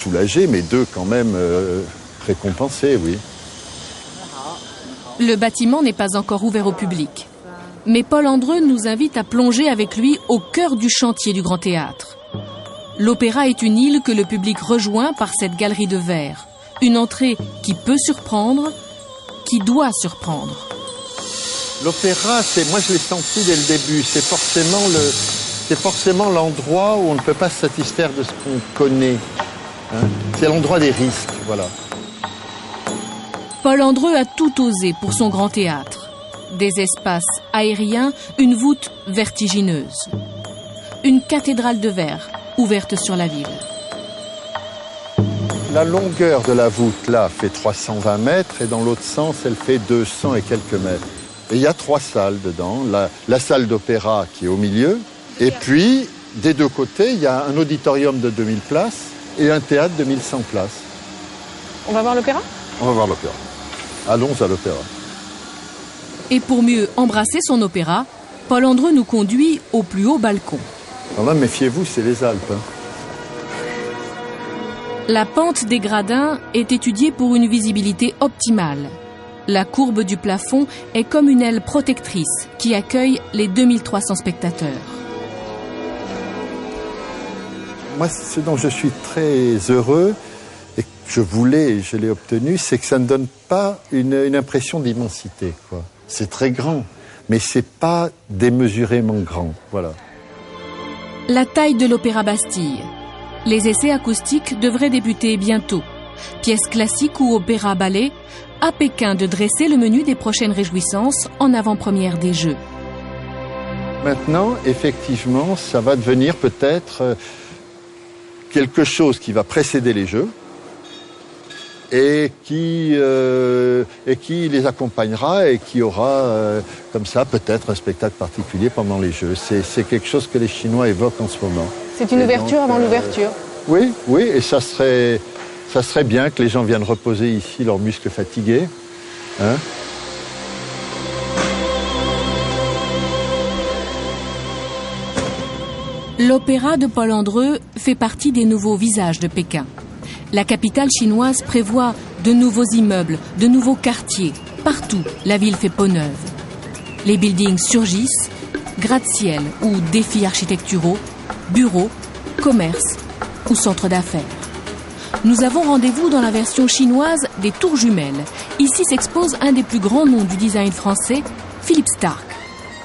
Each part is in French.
soulagés, mais 2 quand même récompensés, oui. Le bâtiment n'est pas encore ouvert au public. Mais Paul Andreu nous invite à plonger avec lui au cœur du chantier du Grand Théâtre. L'Opéra est une île que le public rejoint par cette galerie de verre. Une entrée qui peut surprendre, qui doit surprendre. L'Opéra, moi je l'ai senti dès le début, c'est forcément l'endroit où on ne peut pas se satisfaire de ce qu'on connaît. Hein. C'est l'endroit des risques, voilà. Paul Andreu a tout osé pour son Grand Théâtre. Des espaces aériens, une voûte vertigineuse. Une cathédrale de verre ouverte sur la ville. La longueur de la voûte, là, fait 320 mètres et dans l'autre sens, elle fait 200 et quelques mètres. Et il y a 3 salles dedans. La salle d'opéra qui est au milieu. Et puis, des 2 côtés, il y a un auditorium de 2000 places et un théâtre de 1100 places. On va voir l'opéra ? On va voir l'opéra. Allons à l'opéra. Et pour mieux embrasser son opéra, Paul Andreu nous conduit au plus haut balcon. Alors là, méfiez-vous, c'est les Alpes. Hein. La pente des gradins est étudiée pour une visibilité optimale. La courbe du plafond est comme une aile protectrice qui accueille les 2300 spectateurs. Moi, ce dont je suis très heureux, et que je voulais et je l'ai obtenu, c'est que ça ne donne pas une impression d'immensité, quoi. C'est très grand, mais c'est pas démesurément grand, voilà. La taille de l'Opéra Bastille. Les essais acoustiques devraient débuter bientôt. Pièce classique ou opéra-ballet, à Pékin de dresser le menu des prochaines réjouissances en avant-première des Jeux. Maintenant, effectivement, ça va devenir peut-être quelque chose qui va précéder les Jeux et qui les accompagnera et qui aura, comme ça, peut-être un spectacle particulier pendant les Jeux. C'est quelque chose que les Chinois évoquent en ce moment. C'est une ouverture avant l'ouverture. Oui, et ça serait bien que les gens viennent reposer ici leurs muscles fatigués. Hein? L'opéra de Paul Andreu fait partie des nouveaux visages de Pékin. La capitale chinoise prévoit de nouveaux immeubles, de nouveaux quartiers. Partout, la ville fait peau neuve. Les buildings surgissent, gratte-ciel ou défis architecturaux, bureaux, commerces ou centres d'affaires. Nous avons rendez-vous dans la version chinoise des Tours Jumelles. Ici s'expose un des plus grands noms du design français, Philippe Starck.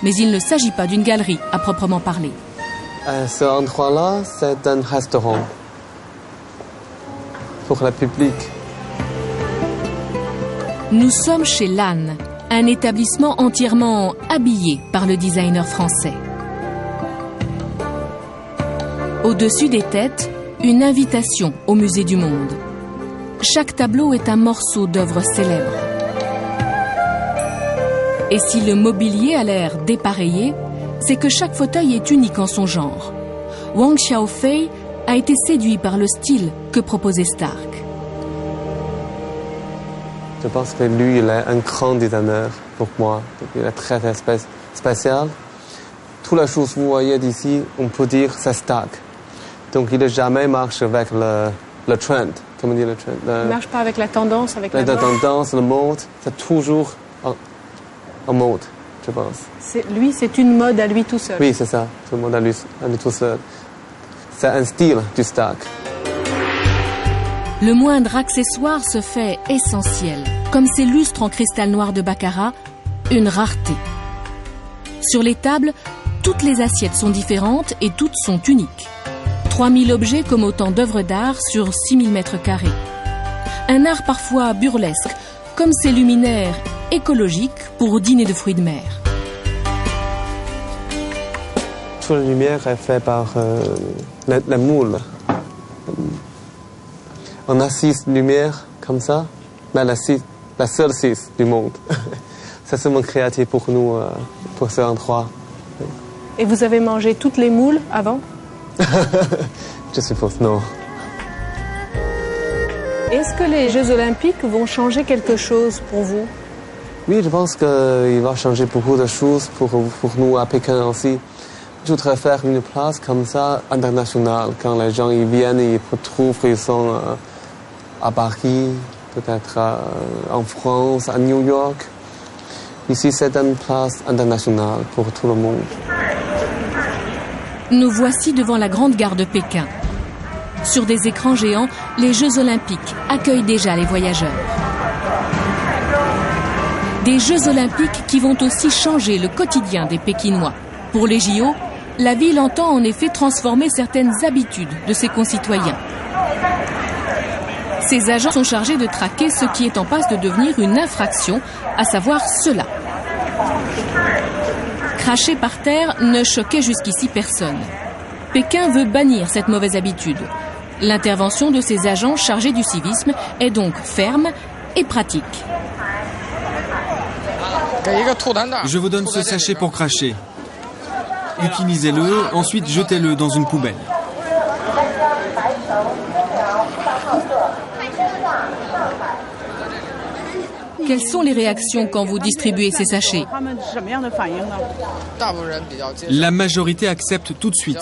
Mais il ne s'agit pas d'une galerie à proprement parler. Ce endroit-là, c'est un restaurant pour le public. Nous sommes chez Lannes, un établissement entièrement habillé par le designer français. Au-dessus des têtes, une invitation au Musée du Monde. Chaque tableau est un morceau d'œuvre célèbre. Et si le mobilier a l'air dépareillé, c'est que chaque fauteuil est unique en son genre. Wang Xiaofei a été séduit par le style que proposait Starck. Je pense que lui, il est un grand designer pour moi. Il est très, très spécial. Toutes les choses que vous voyez d'ici, on peut dire c'est Starck. Donc il n'a jamais marché avec le trend. Comment dire le trend? Il ne marche pas avec la tendance, avec la tendance, le mode. C'est toujours en mode, je pense. Lui, c'est une mode à lui tout seul. Oui, c'est ça. Tout le monde à lui tout seul. C'est un style du Starck. Le moindre accessoire se fait essentiel, comme ces lustres en cristal noir de Baccarat, une rareté. Sur les tables, toutes les assiettes sont différentes et toutes sont uniques. 3000 objets comme autant d'œuvres d'art sur 6000 mètres carrés. Un art parfois burlesque, comme ces luminaires écologiques pour dîner de fruits de mer. Toute la lumière est faite par la moule. On a 6 lumières comme ça, mais la seule 6 du monde. C'est seulement créatif pour nous, pour ce endroit. Et vous avez mangé toutes les moules avant? Je suppose, non. Est-ce que les Jeux Olympiques vont changer quelque chose pour vous? Oui, je pense qu'il va changer beaucoup de choses pour nous à Pékin aussi. Je voudrais faire une place comme ça, internationale, quand les gens ils viennent, ils retrouvent qu'ils sont à Paris, peut-être en France, à New York. Ici, c'est une place internationale pour tout le monde. Nous voici devant la grande gare de Pékin. Sur des écrans géants, les Jeux Olympiques accueillent déjà les voyageurs. Des Jeux Olympiques qui vont aussi changer le quotidien des Pékinois. Pour les JO, la ville entend en effet transformer certaines habitudes de ses concitoyens. Ces agents sont chargés de traquer ce qui est en passe de devenir une infraction, à savoir cela. Cracher par terre ne choquait jusqu'ici personne. Pékin veut bannir cette mauvaise habitude. L'intervention de ces agents chargés du civisme est donc ferme et pratique. Je vous donne ce sachet pour cracher. Utilisez-le, ensuite jetez-le dans une poubelle. Quelles sont les réactions quand vous distribuez ces sachets? La majorité accepte tout de suite.